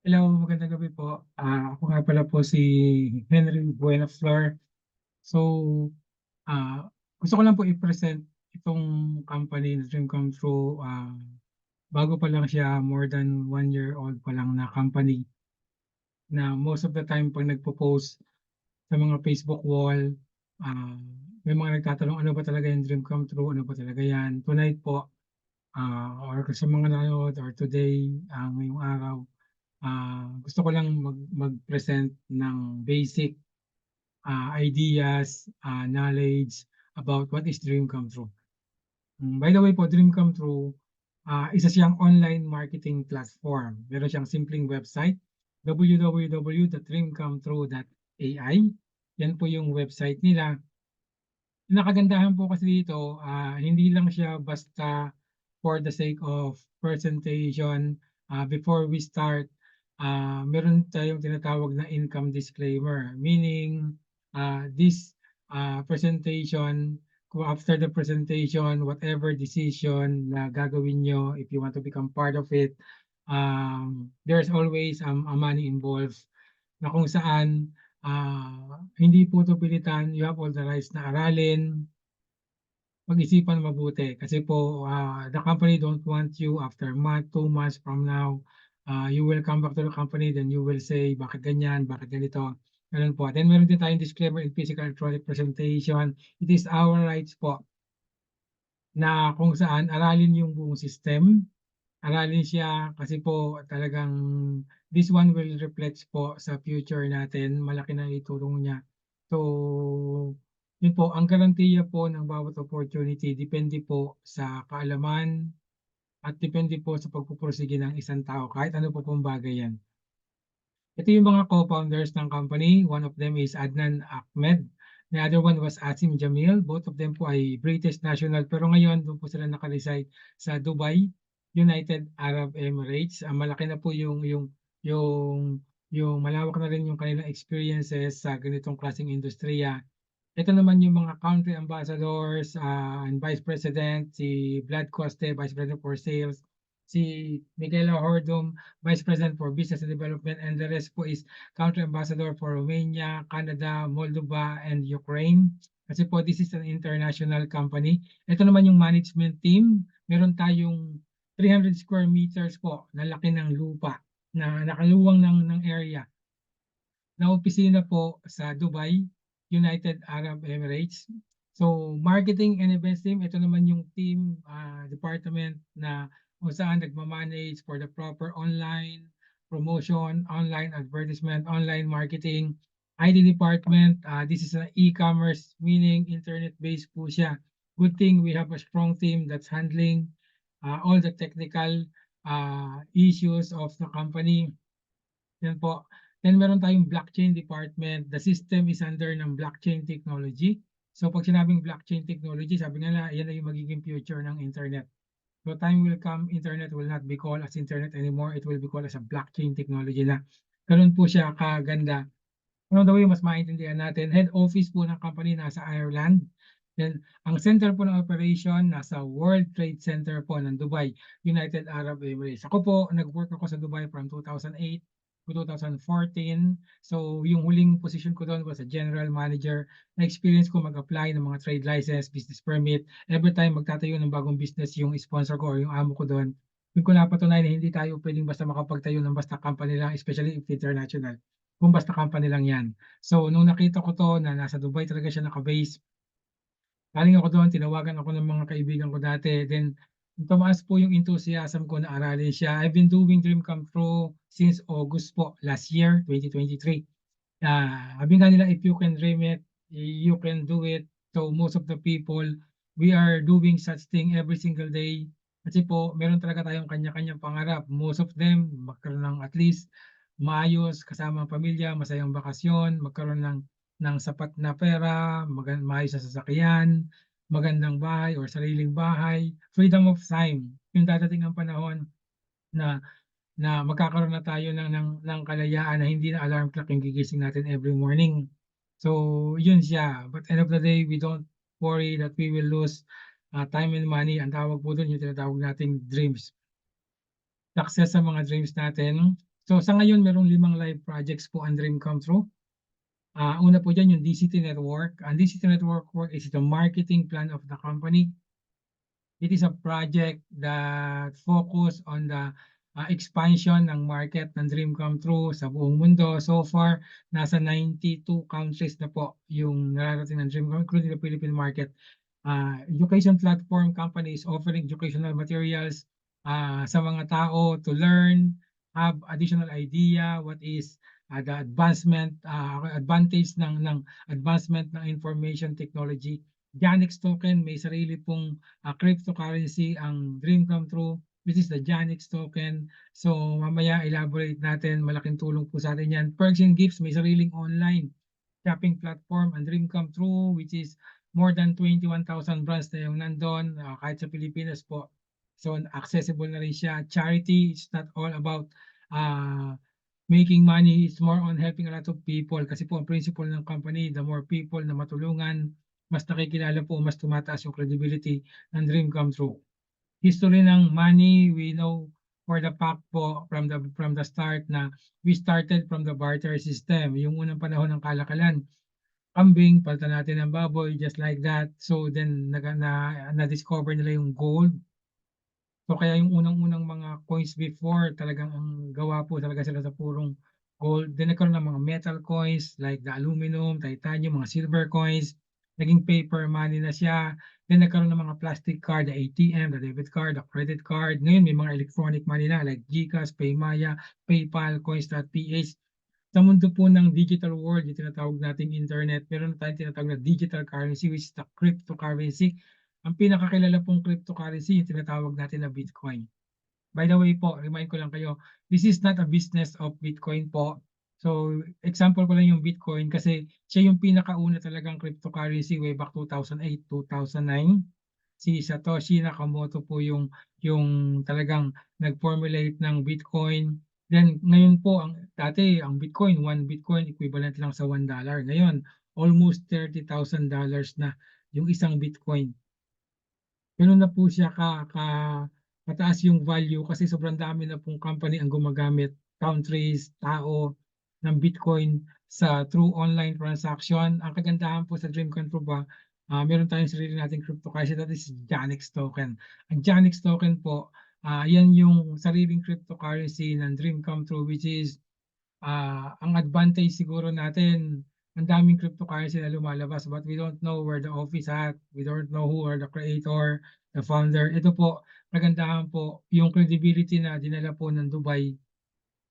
Hello, magandang gabi po. Ako nga pala po si Henry Buenaflor. So, gusto ko lang po i-present itong company na Dream Come True. Bago pa lang siya, more than 1 year old pa lang na company na most of the time 'pag nagpo-post sa mga Facebook wall, ah, may mga nagtatanong, "Ano ba talaga yung Dream Come True? Ano ba talaga 'yan?" Tonight po, or sa mga nanonood or today, ngayong araw, gusto ko lang mag-present ng basic ideas, knowledge about what is Dream Come True. By the way po, Dream Come True, isa siyang online marketing platform. Meron siyang simpleng website, www.dreamcometrue.ai. Yan po yung website nila. Ang kagandahan po kasi dito, hindi lang siya basta for the sake of presentation. Before we start, meron tayong tinatawag na income disclaimer. Meaning, this presentation, kung after the presentation, whatever decision na gagawin nyo, if you want to become part of it, there's always a money involved na kung saan hindi po 'to pilitan. You have all the rights na aralin, pag-isipan mabuti kasi po, the company don't want you after month, 2 months from now, you will come back to the company, then you will say, "Bakit ganyan? Bakit ganito?" Gano'n po. Then meron din tayong disclaimer in physical electronic presentation. It is our rights po na kung saan aralin yung buong system, aralin siya kasi po talagang this one will reflect po sa future natin, malaki na itulong niya. So, yun po, ang garantiya po ng bawat opportunity depende po sa kaalaman at depende po sa pagpupursige ng isang tao kahit ano po pong bagay yan. Ito yung mga co-founders ng company. One of them is Adnan Ahmed. The other one was Asim Jamil. Both of them po ay British national pero ngayon doon po sila naka-reside sa Dubai, United Arab Emirates. Malaki na po yung yung malawak na rin yung kanilang experiences sa ganitong klaseng industriya. Ito naman yung mga country ambassadors, and vice president, si Vlad Coste, vice president for sales, si Miguel Hordom, vice president for business and development, and the rest po is country ambassador for Romania, Canada, Moldova, and Ukraine. Kasi po, this is an international company. Ito naman yung management team. Meron tayong 300 square meters po na laki ng lupa na nakaluwang ng area na opisina po sa Dubai, United Arab Emirates. So, marketing and events team, ito naman yung team, department na kung saan nagmamanage for the proper online promotion, online advertisement, online marketing. ID department, this is an e-commerce, meaning internet-based po siya. Good thing we have a strong team that's handling all the technical issues of the company. Yan po. Then meron tayong blockchain department. The system is under ng blockchain technology. So pag sinabing blockchain technology, sabi nga na, yan ay yung magiging future ng internet. So time will come, internet will not be called as internet anymore. It will be called as a blockchain technology na. Ganun po siya kaganda. Ano daw yung mas maintindihan natin? Head office po ng company nasa Ireland. Then, ang center po ng operation nasa World Trade Center po ng Dubai, United Arab Emirates. Ako po, nag-work ako sa Dubai from 2008 to 2014. So, yung huling position ko doon was a general manager. Na-experience ko mag-apply ng mga trade license, business permit. Every time magtatayo ng bagong business yung sponsor ko or yung amo ko doon, doon ko napatunayan na hindi tayo pwedeng basta makapagtayo ng basta company lang, especially if international. Kung basta company lang yan. So, nung nakita ko to na nasa Dubai talaga siya naka-base, galing ako doon, tinawagan ako ng mga kaibigan ko dati. Then, tumaas po yung enthusiasm ko na aralin siya. I've been doing Dream Come True since August po, last year, 2023. Sabi nga nila, if you can dream it, you can do it. So, most of the people, we are doing such thing every single day. Kasi po, meron talaga tayong kanya-kanyang pangarap. Most of them, magkaroon ng at least maayos, kasama ang pamilya, masayang bakasyon, magkaroon ng sapat na pera, maayos na sasakyan, magandang bahay or sariling bahay, freedom of time. Yung dadating ang panahon na magkakaroon na tayo ng kalayaan na hindi na alarm clock yung gigising natin every morning. So, yun siya. But end of the day, we don't worry that we will lose time and money. Ang tawag po doon, yung tinatawag nating dreams. Success sa mga dreams natin. So sa ngayon merong 5 live projects po ang Dream Come True. Una po diyan yung DCT Network. Ang DCT Network work is the marketing plan of the company. It is a project that focus on the expansion ng market ng Dream Come True sa buong mundo. So far, nasa 92 countries na po yung nararating ng Dream Come, including the Philippine market. Education platform companies offering educational materials sa mga tao to learn, have additional idea what is the advantage ng advancement ng information technology. Janix token, may sarili pong cryptocurrency ang Dream Come True, which is the Janix token. So mamaya elaborate natin, malaking tulong po sa atin yan. Perks and Gifts, may sariling online shopping platform ang Dream Come True, which is more than 21,000 brands na yung nandun, kahit sa Pilipinas po. So accessible na rin siya. Charity, it's not all about uh, making money, it's more on helping a lot of people. Kasi po ang principle ng company, the more people na matulungan, mas nakikilala po, mas tumataas yung credibility ng Dream Come True. History ng money, we know for the fact po from the start na we started from the barter system. Yung unang panahon ng kalakalan, kambing, palitan natin ng baboy, just like that. So then na-discover nila yung gold. So kaya yung unang-unang mga coins before talagang ang gawa po talaga sila sa purong gold. Then nagkaroon ng mga metal coins like the aluminum, titanium, mga silver coins. Naging paper money na siya. Then nagkaroon ng mga plastic card, the ATM, the debit card, the credit card. Ngayon may mga electronic money na like GCash, Paymaya, PayPal, Coins.ph. Sa mundo po ng digital world, yung tinatawag nating internet, meron na tayong tinatawag na digital currency which is the cryptocurrency. Ang pinakakilala pong cryptocurrency yung tinatawag natin na Bitcoin. By the way po, remind ko lang kayo, this is not a business of Bitcoin po. So, example ko lang yung Bitcoin kasi siya yung pinakauna talagang cryptocurrency way back 2008, 2009. Si Satoshi Nakamoto po yung talagang nag-formulate ng Bitcoin. Then ngayon po ang Bitcoin, 1 Bitcoin equivalent lang sa $1. Ngayon, almost $30,000 na yung isang Bitcoin. Gano'n na po siya kataas yung value kasi sobrang dami na pong company ang gumagamit, countries, tao ng Bitcoin through online transaction. Ang kagandahan po sa Dream Come True ba, meron tayong sarili nating cryptocurrency, that is Janix token. Ang Janix token po, yan yung sariling cryptocurrency ng Dream Come True, which is ang advantage siguro natin, ang daming cryptocurrency na lumalabas but we don't know where the office at, we don't know who are the creator, the founder. Ito po, kagandahan po, yung credibility na dinala po ng Dubai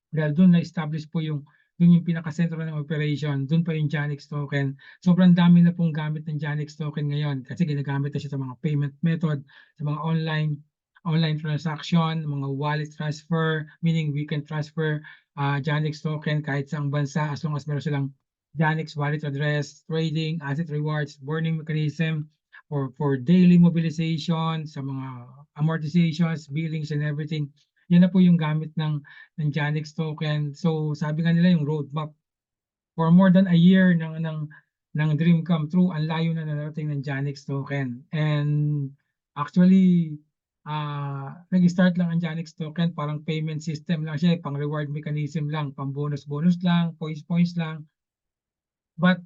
dahil doon na-establish po doon yung pinaka-sentro ng operation, doon pa yung Janix token. Sobrang dami na pong gamit ng Janix token ngayon kasi ginagamit na siya sa mga payment method, sa mga online transaction, mga wallet transfer, meaning we can transfer Janix token kahit saang bansa as long as meron silang Janix wallet address, trading, asset rewards, burning mechanism, for daily mobilization, sa mga amortizations, billings and everything. Yan na po yung gamit ng Janix token. So sabi nga nila yung roadmap for more than a year ng Dream Come True, ang layo na narating ng Janix token. And actually, nag-start lang ang Janix token, parang payment system lang siya, pang reward mechanism lang, pang bonus lang, points lang. But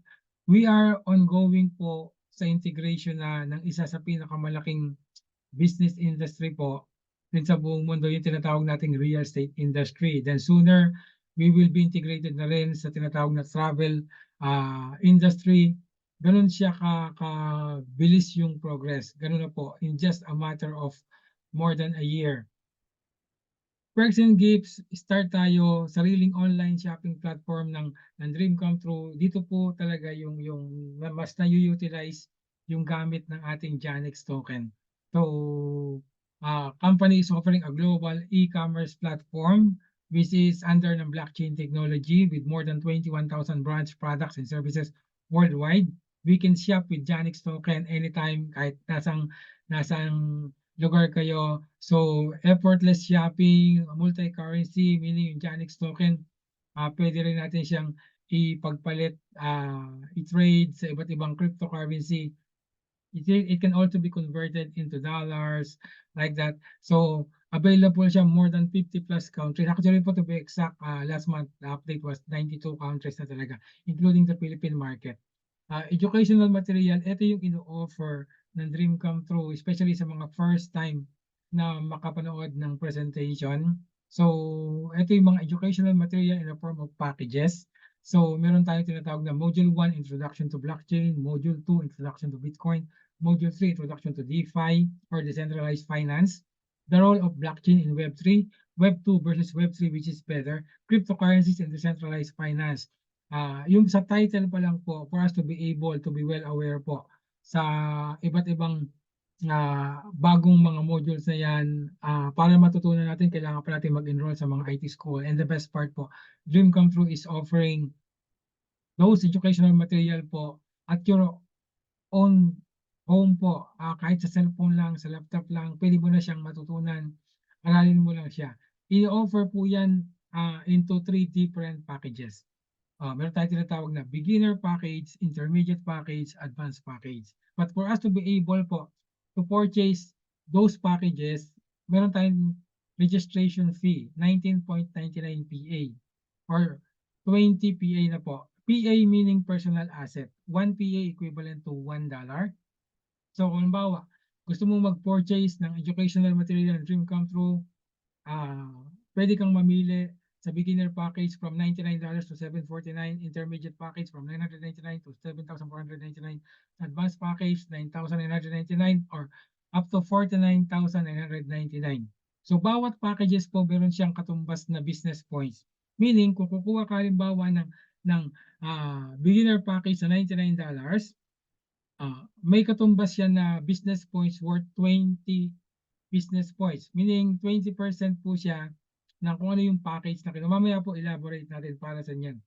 we are ongoing po sa integration ng isa sa pinakamalaking business industry po din sa buong mundo, yung tinatawag nating real estate industry. Then sooner, we will be integrated na rin sa tinatawag na travel industry. Ganun siya bilis yung progress. Ganun na po, in just a matter of more than a year. Perks and Gifts, start tayo, sariling online shopping platform ng Dream Come True. Dito po talaga yung mas na-utilize yung gamit ng ating Janix token. So, company is offering a global e-commerce platform which is under ng blockchain technology with more than 21,000 branch products and services worldwide. We can shop with Janix token anytime kahit nasang lugar kayo. So, effortless shopping, multi-currency, meaning yung Janix token, pwede rin natin siyang ipagpalit, i-trade sa iba't ibang cryptocurrency. It can also be converted into dollars like that. So, Available siya more than 50 plus countries. Actually po to be exact, last month the update was 92 countries na talaga, including the Philippine market. Educational material, ito yung ino-offer ng Dream Come True, especially sa mga first time na makapanood ng presentation. So, ito yung mga educational material in the form of packages. So, meron tayong tinatawag na Module 1, Introduction to Blockchain, Module 2, Introduction to Bitcoin, Module 3, Introduction to DeFi or Decentralized Finance, the role of blockchain in Web3, Web2 versus Web3 which is better, cryptocurrencies and decentralized finance. Yung sa title pa lang po, for us to be able to be well aware po sa iba't ibang bagong mga modules na yan, para matutunan natin, kailangan pa natin mag-enroll sa mga IT school. And the best part po, Dream Come True is offering those educational material po at your own home po. Kahit sa cellphone lang, sa laptop lang, pwede mo na siyang matutunan. Aralin mo lang siya. I-offer po yan into 3 different packages. Meron tayong tinatawag na beginner package, intermediate package, advanced package. But for us to be able po to purchase those packages, meron tayong registration fee, 19.99 PA or 20 PA na po. PA meaning personal asset. 1 PA equivalent to $1. So kung halimbawa, gusto mo mag-purchase ng educational material ng Dream Come True, pwede kang mamili sa beginner package from $99 to $749, intermediate package from $999 to $7,499, advanced package $9,999 or up to $49,999. So bawat packages po meron siyang katumbas na business points. Meaning kung kukuha ka halimbawa ng beginner package sa $99, may katumbas yan na business points worth 20 business points. Meaning 20% po siya ng kung ano yung package na kinuha. Mamaya po elaborate natin para sa inyan.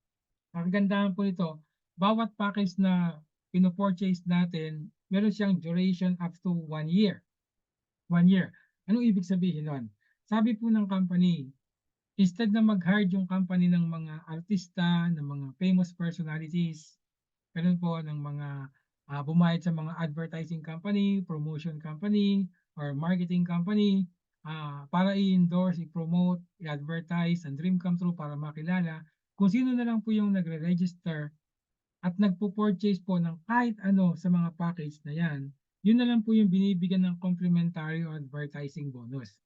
Ang kagandahan po ito, bawat package na pino-purchase natin, meron siyang duration up to 1 year. 1 year. Anong ibig sabihin nun? Sabi po ng company, instead na mag-hire yung company ng mga artista, ng mga famous personalities, ganun po ng mga bumayad sa mga advertising company, promotion company, or marketing company, para i-endorse, i-promote, i-advertise ang Dream Come True para makilala. Kung sino na lang po yung nagre-register at nagpo-purchase po ng kahit ano sa mga package na yan, yun na lang po yung binibigyan ng complimentary or advertising bonus.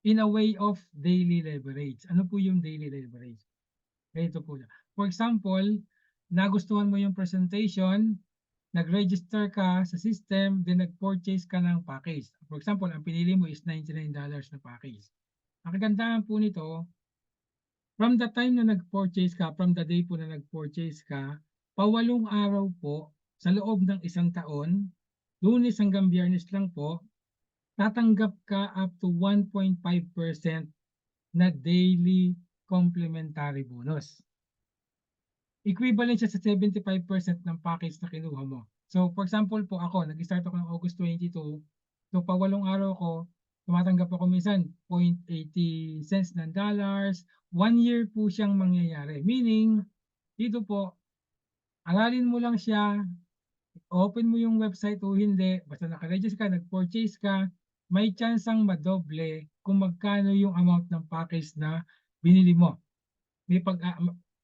In a way of daily leverage. Ano po yung daily leverage? Ganito po. For example, nagustuhan mo yung presentation, nag-register ka sa system, then nag-purchase ka ng package. For example, ang pinili mo is $99 na package. Ang kagandahan po nito, from the time na nag-purchase ka, from the day po na nag-purchase ka, pawalong araw po, sa loob ng isang taon, Lunes hanggang Biyernes lang po, tatanggap ka up to 1.5% na daily complimentary bonus. Equivalent siya sa 75% ng package na kinuha mo. So, for example po ako, nag-start ako ng August 22. So, pawalong araw ko, tumatanggap ako minsan 0.80 cents ng dollars. 1 year po siyang mangyayari. Meaning, dito po, aralin mo lang siya, open mo yung website o hindi, basta nakaregister ka, nag-purchase ka, may chance ang madoble kung magkano yung amount ng package na binili mo. May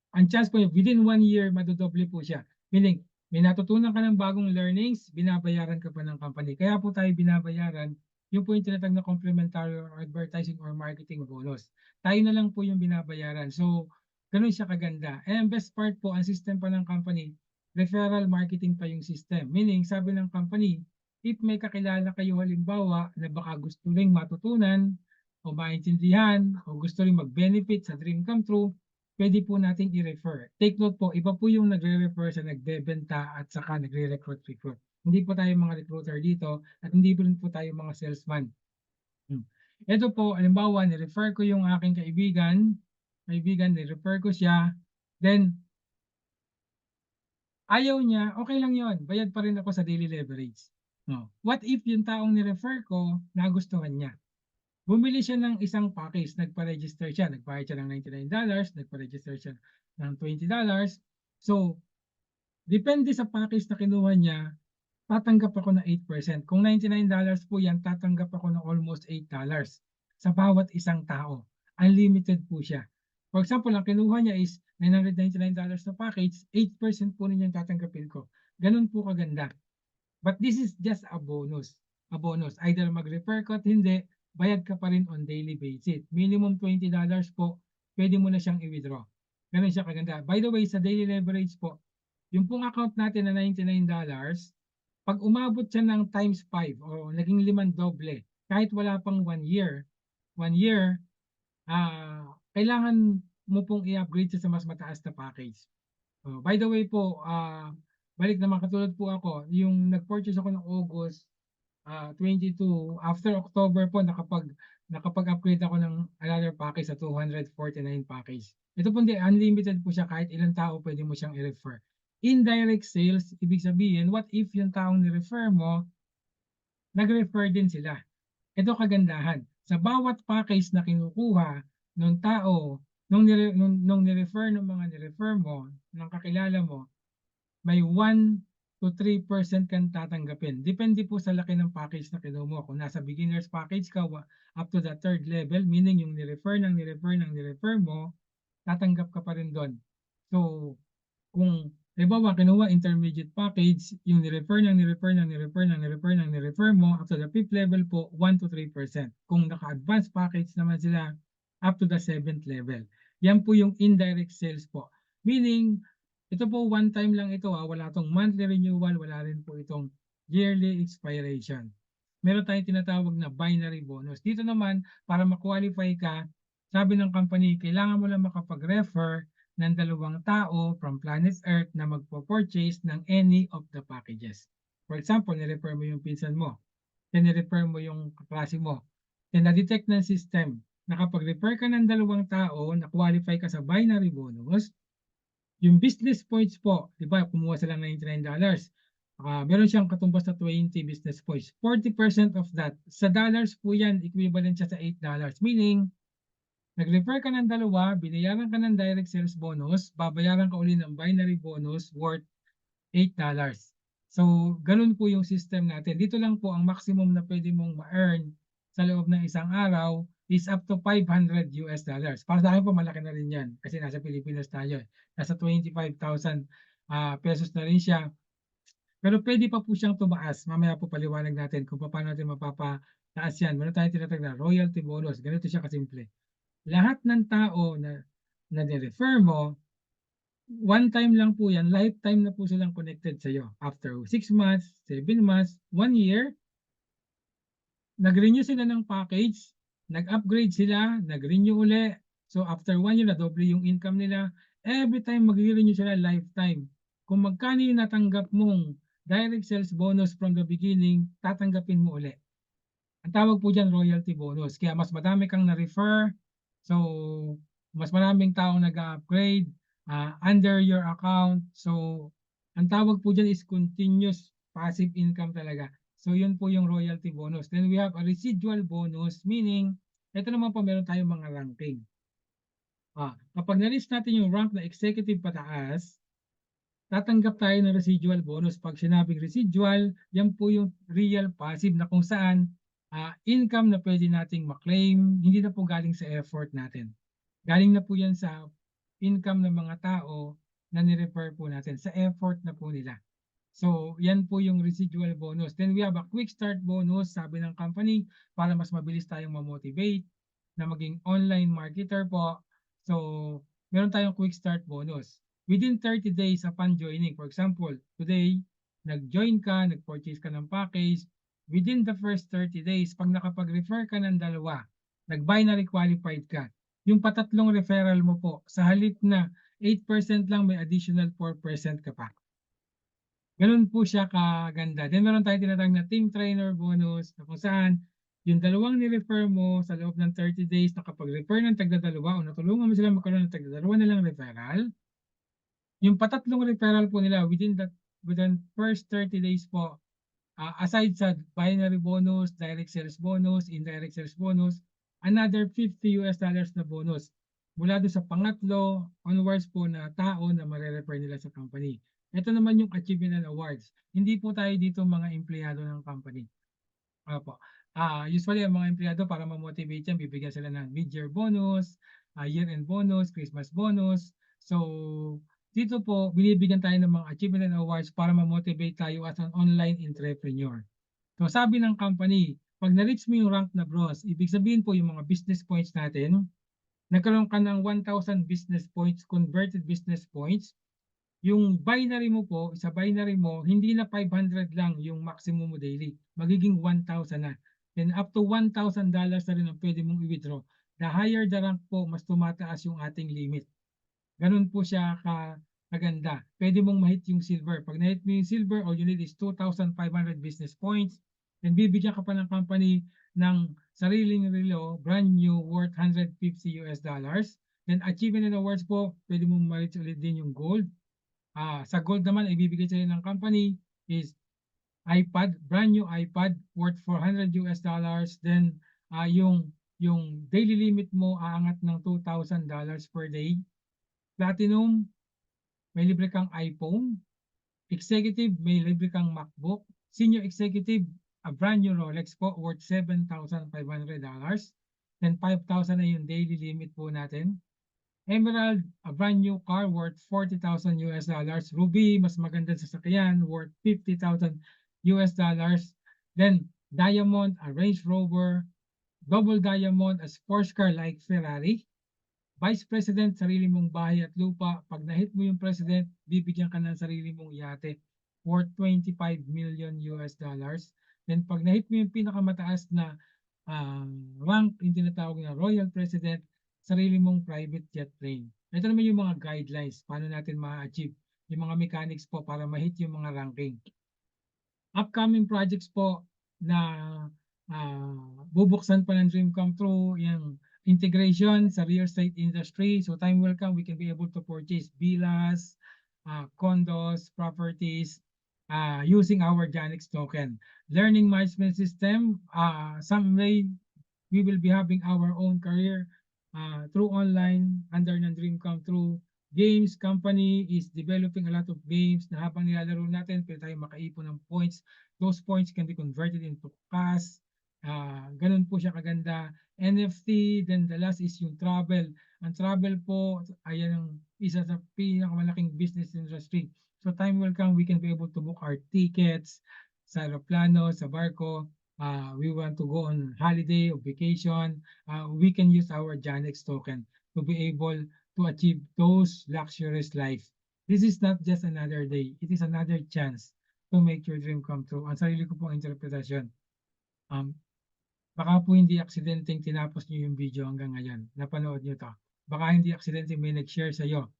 ang chance po within 1 year madodoble po siya. Meaning, may natutunan ka ng bagong learnings, binabayaran ka pa ng company. Kaya po tayo binabayaran, yung po yung tinatag na complimentary or advertising or marketing bonus. Tayo na lang po yung binabayaran. So, ganun siya kaganda. And best part po, ang system pa ng company, referral marketing pa yung system. Meaning, sabi ng company, if may kakilala kayo halimbawa na baka gusto ring matutunan o maintindihan o gusto ring mag-benefit sa Dream Come True, pwede po nating i-refer. Take note po, iba po yung nagre-refer sa nagbebenta at saka nagre-recruit. Hindi po tayo mga recruiter dito at hindi po rin po tayo mga salesman. Ito po, halimbawa, ni-refer ko yung aking kaibigan, ni-refer ko siya, then ayaw niya, okay lang yon, bayad pa rin ako sa daily leverage. No. What if yung taong ni-refer ko, nagustuhan niya? Bumili siya ng isang package, nagpa-register siya, nagbayad siya ng $99, nagpa-register siya ng $20. So, depende sa package na kinuha niya, tatanggap ako ng 8%. Kung $99 po yan, tatanggap ako ng almost $8. sa bawat isang tao. Unlimited po siya. For example, ang kinuha niya is $999 na package, 8% po ninyo yung tatanggapin ko. Ganun po kaganda. But this is just a bonus. A bonus. Either mag-refer ka at hindi, bayad ka pa rin on daily basis. Minimum $20 po, pwede mo na siyang i-withdraw. Ganun siya kaganda. By the way, sa daily leverage po, yung pong account natin na $99, pag umabot siya ng times 5 o naging 5 doble, kahit wala pang 1 year, kailangan mo pong i-upgrade siya sa mas mataas na package. By the way po, balik naman katulad po ako, yung nag-purchase ako ng August 22, after October po nakapag-upgrade ako ng another package sa 249 package. Ito po hindi, unlimited po siya, kahit ilang tao pwede mo siyang i-refer. Indirect sales, ibig sabihin, what if yung taong ni-refer mo, nag-refer din sila. Ito kagandahan. Sa bawat package na kinukuha ng tao, nung ni-refer ng mga ni-refer mo, ng kakilala mo, may 1 to 3% kang tatanggapin. Depende po sa laki ng package na kinuha mo. Kung nasa beginner's package ka, up to the third level, meaning yung ni-refer mo, tatanggap ka pa rin doon. So, kung halimbawa kinuha intermediate package, yung ni-refer mo, up to the fifth level po, 1 to 3%. Kung naka-advanced package naman sila, up to the 7th level. Yan po yung indirect sales po. Meaning, ito po one time lang ito, wala tong monthly renewal, wala rin po itong yearly expiration. Meron tayong tinatawag na binary bonus. Dito naman, para ma-qualify ka, sabi ng company, kailangan mo lang makapag-refer ng 2 tao from planet Earth na magpo-purchase ng any of the packages. For example, ni-refer mo yung pinsan mo, then ni-refer mo yung kaklase mo. Then na-detect ng system na kapag refer ka ng 2 tao na qualify ka sa binary bonus, yung business points po, di ba, kumuha sila ng $99. Meron siyang katumbas na 20 business points. 40% of that, sa dollars po yan, equivalent siya sa $8. Meaning, nag-refer ka ng 2, binayaran ka ng direct sales bonus, babayaran ka uli ng binary bonus worth $8. So, ganun po yung system natin. Dito lang po ang maximum na pwede mong ma-earn sa loob ng isang araw is up to $500. Para sa akin po, malaki na rin yan kasi nasa Pilipinas tayo. Nasa 25,000 pesos na rin siya. Pero pwede pa po siyang tumaas. Mamaya po paliwanag natin kung paano natin mapapataas yan. Meron tayong tinatawag na royalty bonus. Ganito siya kasimple. Lahat ng tao na ni-refer mo, one time lang po yan, lifetime na po silang connected sa iyo. After 6 months, 7 months, 1 year, nag-renew sila ng package, nag-upgrade sila, nag-renew uli. So after 1 year, na doble yung income nila. Every time mag-renew sila, lifetime. Kung magkano yung natanggap mong direct sales bonus from the beginning, tatanggapin mo uli. Ang tawag po dyan, royalty bonus. Kaya mas madami kang na-refer, so mas maraming taong nag-upgrade under your account. So ang tawag po dyan is continuous passive income talaga. So yun po yung royalty bonus. Then we have a residual bonus, meaning ito naman po meron tayong mga ranking. Kapag na-list natin yung rank na executive pataas, tatanggap tayo ng residual bonus. Pag sinabing residual, yan po yung real passive na kung saan income na pwede nating maklaim, hindi na po galing sa effort natin. Galing na po yan sa income ng mga tao na ni-refer po natin, sa effort na po nila. So, yan po yung residual bonus. Then we have a quick start bonus, sabi ng company, para mas mabilis tayong ma-motivate na maging online marketer po. So, meron tayong quick start bonus. Within 30 days upon joining, for example, today, nag-join ka, nag-purchase ka ng package, within the first 30 days, pag nakapag-refer ka ng 2, nag-binary qualified ka, yung patatlong referral mo po, sa halip na 8% lang, may additional 4% ka pa. Ganun po siya kaganda. Then meron tayong tinatawag na team trainer bonus na kung saan yung 2 ni-refer mo sa loob ng 30 days, nakapag-refer ng tagda-2 o natulungan mo sila magkaroon ng tagda-2 na lang referral, yung patatlong referral po nila within first 30 days po, aside sa binary bonus, direct sales bonus, indirect sales bonus, another $50 na bonus mula doon sa pangatlo onwards po na tao na mare-refer nila sa company. Ito naman yung achievement and awards. Hindi po tayo dito mga empleyado ng company. Opo. Usually ang mga empleyado para ma-motivate yan bibigyan sila ng mid-year bonus, year-end bonus, Christmas bonus. So, dito po binibigyan tayo ng mga achievement and awards para ma-motivate tayo as an online entrepreneur. So, sabi ng company, 'pag na-reach mo yung rank na bronze, ibig sabihin po yung mga business points natin, nagkaroon ka ng 1,000 business points, converted business points. Yung binary mo po, sa binary mo, hindi na 500 lang yung maximum mo daily, magiging 1,000 na. Then up to $1,000 na rin ang pwede mong i-withdraw. The higher the rank po, mas tumataas yung ating limit. Ganun po siya kaganda. Pwede mong ma-hit yung silver. Pag na-hit mo yung silver, all you need is 2,500 business points. Then bibigyan ka pa ng company ng sariling relo, brand new, worth $150. Then achievement and awards po, pwede mong ma-reach ulit din yung gold. Sa gold naman ibibigay sa'yo ng company is iPad, brand new iPad worth $400. Then yung daily limit mo aangat ng $2,000 per day. Platinum, may libre kang iPhone. Executive, may libre kang MacBook. Senior executive, a brand new Rolex po worth $7,500. Then 5,000 na yung daily limit po natin. Emerald, a brand new car worth $40,000. Ruby, mas magandang sasakyan worth $50,000. Then Diamond, a Range Rover. Double Diamond, a sports car like Ferrari. Vice President, sarili mong bahay at lupa. Pag na-hit mo yung President, bibigyan ka ng sarili mong yate worth $25 million. Then pag na-hit mo yung pinakamataas na rank, yung tinatawag na Royal President, sarili mong private jet plane. Ito naman yung mga guidelines, paano natin ma-achieve yung mga mechanics po para ma-hit yung mga ranking. Upcoming projects po na bubuksan pa ng Dream Come True, yung integration sa real estate industry. So time will come, we can be able to purchase villas, condos, properties, using our Janix token. Learning management system, someday we will be having our own career through online under ng Dream Come True. Games company is developing a lot of games na habang nilalaro natin, pwede tayo makaipon ng points. Those points can be converted into cash. Ganun po siya kaganda. NFT, then the last is yung travel. Ang travel po, ayan ang isa sa pinakamalaking business industry. So time will come, we can be able to book our tickets sa aeroplano, sa barko. We want to go on holiday or vacation. We can use our Janix token to be able to achieve those luxurious life. This is not just another day. It is another chance to make your dream come true. Ang sarili ko pong interpretasyon. Baka po hindi aksidenteng tinapos niyo yung video hanggang ngayon. Napanood niyo to. Baka hindi aksidenteng may nag-share sa iyo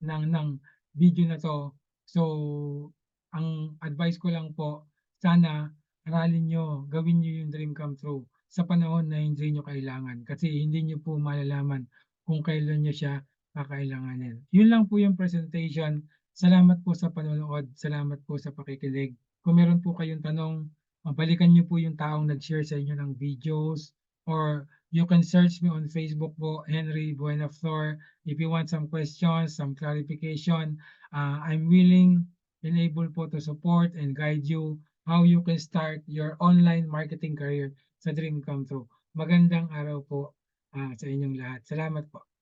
ng video na to. So, ang advice ko lang po, sana aralin niyo, gawin niyo yung dream come true sa panahon na hindi niyo kailangan. Kasi hindi niyo po malalaman kung kailan niyo siya kakailanganin. Yun lang po yung presentation. Salamat po sa panonood. Salamat po sa pakikinig. Kung meron po kayong tanong, balikan niyo po yung taong nag-share sa inyo ng videos, or you can search me on Facebook po, Henry Buenaflor. If you want some questions, some clarification, I'm willing and able po to support and guide you how you can start your online marketing career sa Dream Come True. Magandang araw po sa inyong lahat. Salamat po.